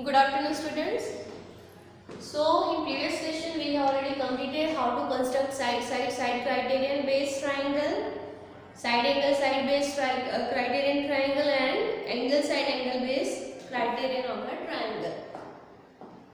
Good afternoon, students. So in previous session we have already completed how to construct side criterion based triangle, side angle side based criterion triangle, and angle side angle based criterion of a triangle.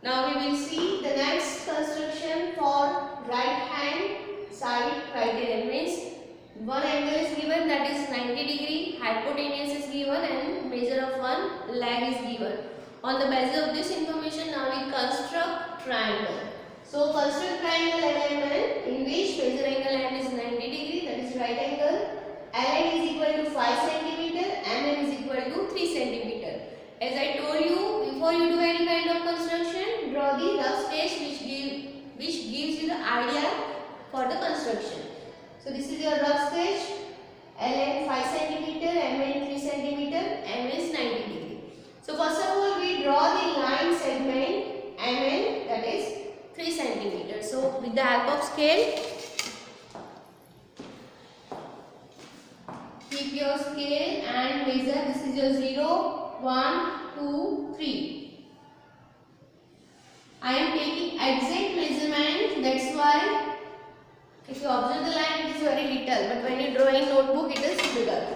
Now we will see the next construction for right hand side criterion. Means one angle is given, that is 90 degree, hypotenuse is given, and measure of one leg is given. On the basis of this information, now we construct triangle. So construct triangle LMN in which measure angle M is 90 degree, that is right angle. Ln is equal to 5 cm, Mn is equal to 3 cm. As I told you, before you do any kind of construction, draw the rough sketch which gives you the idea for the construction. So this is your rough sketch. Ln 5 cm, Mn 3 cm, M is 90 degree. So first of all, we draw the line segment Mn, that is 3 cm. So with the help of scale, keep your scale and measure. This is your 0, 1, 2, 3. I am taking exact measurement. That's why if you observe the line, it is very little, but when you draw in notebook, it is bigger.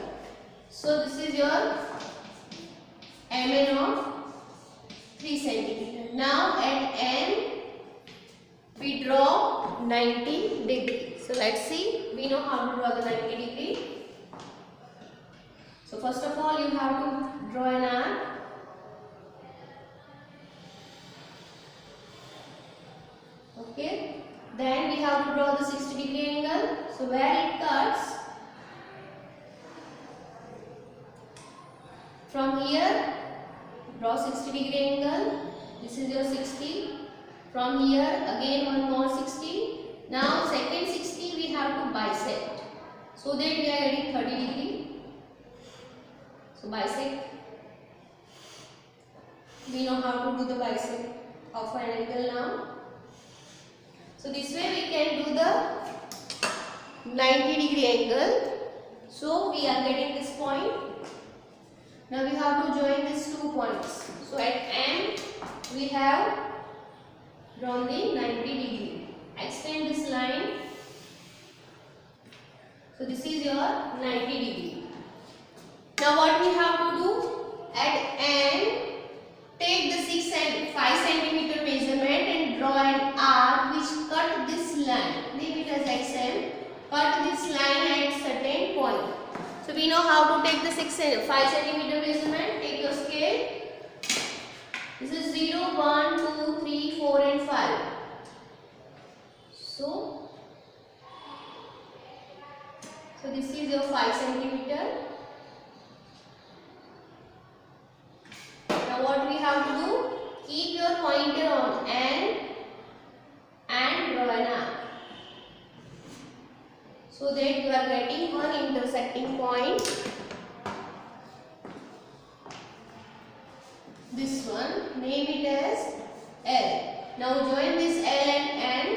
So this is your Mn of 3 cm. Now at M we draw 90 degree. So let's see, we know how to draw the 90 degree. So first of all, you have to draw an arc. Okay. Then we have to draw the 60 degree angle. So where it cuts, from here draw 60 degree angle. This is your 60. From here again one more 60. Now second 60 we have to bisect, so that we are getting 30 degree. So bisect, we know how to do the bisect of an angle now. So this way we can do the 90 degree angle. So we are getting this point. Now we have to join these 2 points. So at M we have drawn the 90 degree. Extend this line. So this is your 90 degree. Now what we have to do? At N, take the 6 and 5 cm measurement and draw an arc which cut this line. Leave it as XM. Cut this line at certain point. So we know how to take the 5 cm measurement. Take your scale. This is 0, 1, 2, 3, 4 and 5. So this is your 5 cm. Now what we have to do? Keep your pointer on N and draw an arc, so that you are getting one intersecting point. This one, name it as L. Now join this L and N.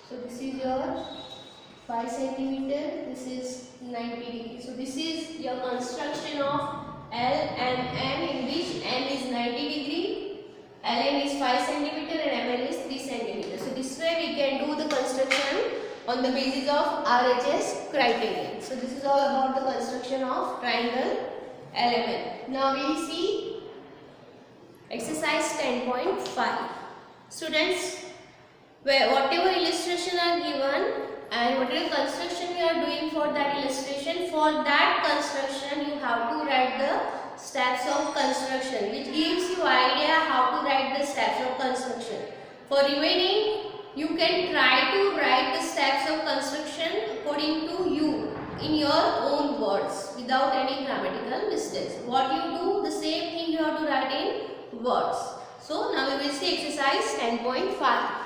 So this is your 5 cm, this is 90 degree. So this is your construction of L and M, in which N is 90 degree, Ln is 5 cm and Mn is 3 cm. So this way we can do the construction on the basis of RHS criterion. So this is all about the construction of triangle LMN. Now we see exercise 10.5. Students, where whatever illustration are given and whatever construction we are doing for that illustration, for that construction you have to write the steps of construction, which gives you idea how to write the steps of construction. For remaining, you can try to write the steps of construction according to you in your own words without any grammatical mistakes. What you do, the same thing you have to write in words. So now we will see exercise 10.5.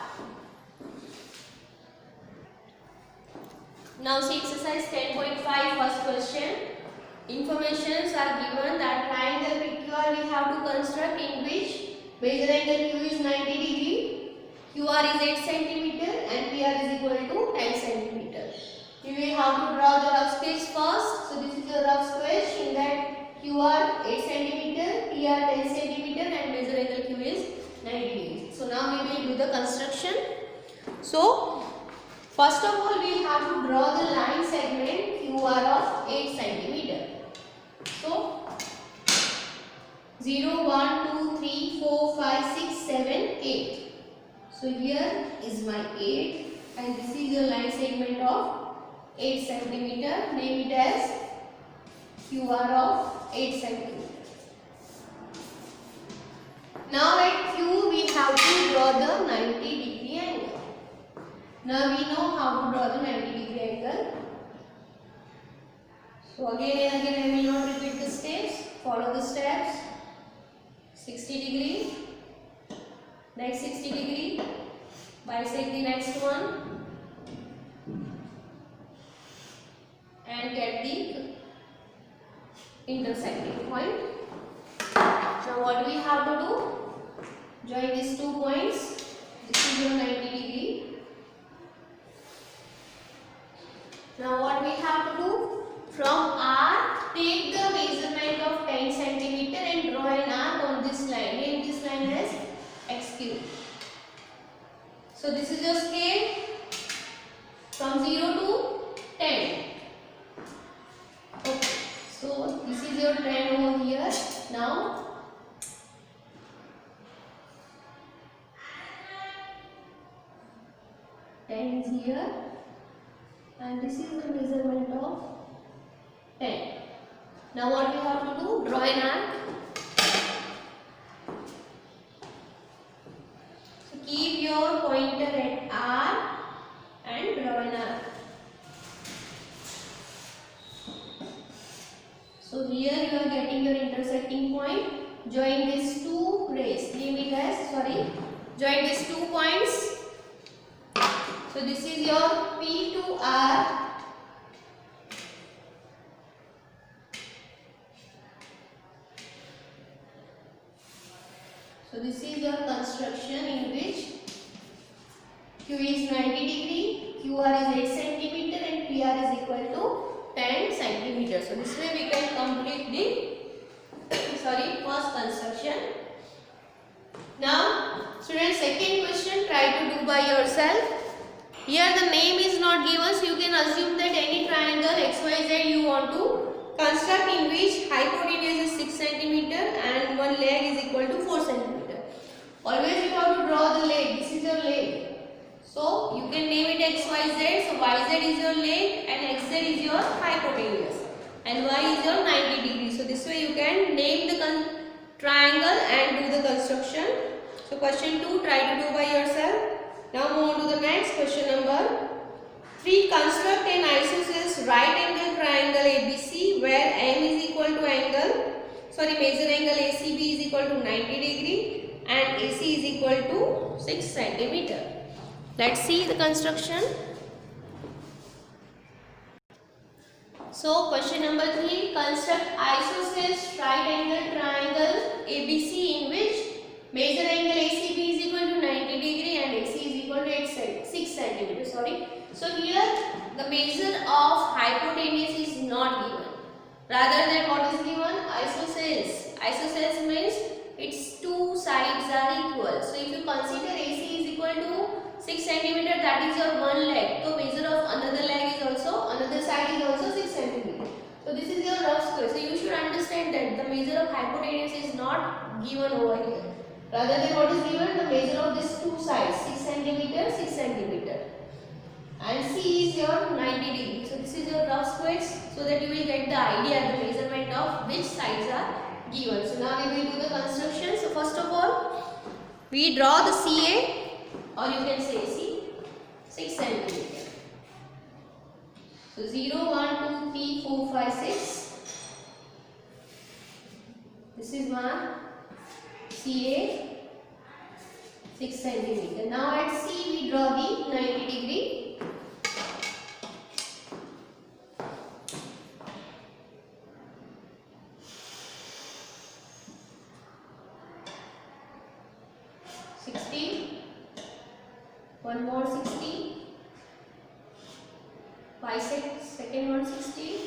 Now see exercise 10.5, first question. Informations are given that triangle PQR we have to construct, in which measure angle Q is 90 degree, QR is 8 cm and PR is equal to 10 cm. We will have have to draw the rough sketch first. So this is your rough sketch. In that QR 8 cm, PR 10 cm, and major angle Q is 90 degrees. So now we will do the construction. So first of all, we have to draw the line segment QR of 8 cm. So 0, 1, 2, 3, 4, 5, 6, 7, 8. So here is my 8, and this is your line segment of 8 cm. Name it as QR of 8 cm. Now at Q we have to draw the 90 degree angle. Now we know how to draw the 90 degree angle. So again and again I will not repeat the steps. Follow the steps. 60 degree, next 60 degree, bisect the next one and get the intersecting point. Now what we have to do? Join these 2 points. This is your 90 degree. Now what we have to do? From R, take the measurement of 10 cm and draw an arc on this line. Name this line as XQ. So this is your scale from 0 to 10. Okay. So this is your 10 over here. Now ten is here, and this is the measurement of 10. Now what we have to do? Draw an arc. So keep your pointer at R and draw an arc. So here you are getting your intersecting point. Join these 2 rays. Name it as, join these 2 points. So this is your P to R. So this is your construction in which Q is 90 degree, QR is 8 cm and PR is equal to 10 cm. So this way we can complete the first construction. Now students, second question try to do by yourself. Here the name is not given, so you can assume that any triangle XYZ you want to construct in which hypotenuse is 6 cm and one leg is equal to 4 cm. Always you have to draw the leg. This is your leg. So you can name it XYZ. So YZ is your leg and XZ is your hypotenuse and Y is your 90 degrees. So this way you can name the triangle and do the construction. So question 2 try to do by yourself. Now move on to the next question number 3. Construct an isosceles right angle triangle ABC where M is equal to major angle ACB is equal to 90 degree and AC is equal to 6 cm. Let's see the construction. So question number 3. Construct isosceles right angle triangle ABC in which major angle ACB is equal to 90 degree and AC is equal to 6 cm. So here the measure of hypotenuse is not given. Rather than what is given? Isosceles. Isosceles means its 2 sides are equal. So if you consider AC is equal to 6 cm, that is your one leg. So measure of another leg is also, another side is also 6 cm. So this is your rough square. So you should understand that the measure of hypotenuse is not given over here. Rather than what is given, the measure of these 2 sides 6 cm, 6 cm. And C is your 90 degree. So this is your rough squares, so that you will get the idea, the measurement of which sides are given. So now we will do the construction. So first of all, we draw the CA, or you can say C, 6 cm. So 0, 1, 2, 3, 4, 5, 6. This is one CA, 6 cm. Now at C we draw the 90 degree. One more 60, second 160.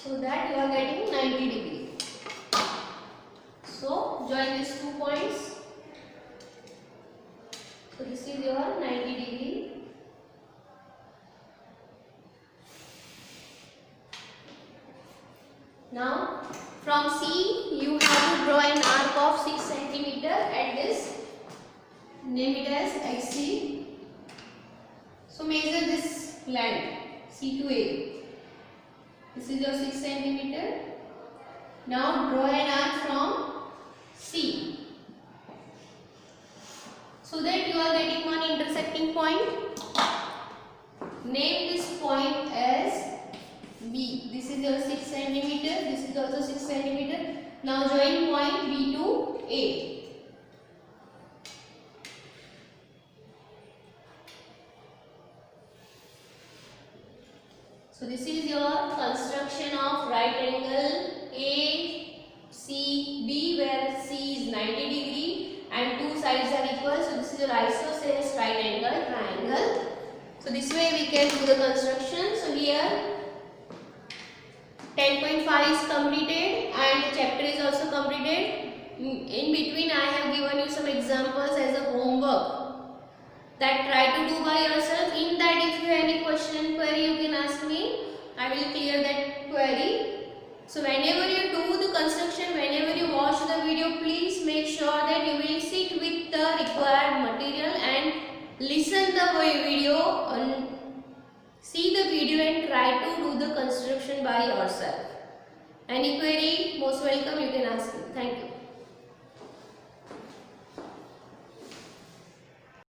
So that you are getting 90 degree. So join these 2 points. So this is your 90 degree. Now from C you have to draw an arc of 6 cm at this, name it as XC. So measure this line C to A. This is your 6 cm. Now draw an arc from C, so that you are getting one intersecting point. Name this point as B. This is your 6 cm. This is also 6 cm. Now join point B to A. So this is your construction of right angle ACB, where C is 90 degree and two sides are equal. So this is your isosceles right angle triangle. So this way we can do the construction. So here 10.5 is completed and the chapter is also completed. In between I have given you some examples as a homework that try to do by yourself. In that if you have any question and query, you can ask me. I will clear that query. So whenever you do the construction, whenever you watch the video, please make sure that you will sit with the required material and listen the video and see the video and try to do the construction by yourself. Any query, most welcome, you can ask me. Thank you.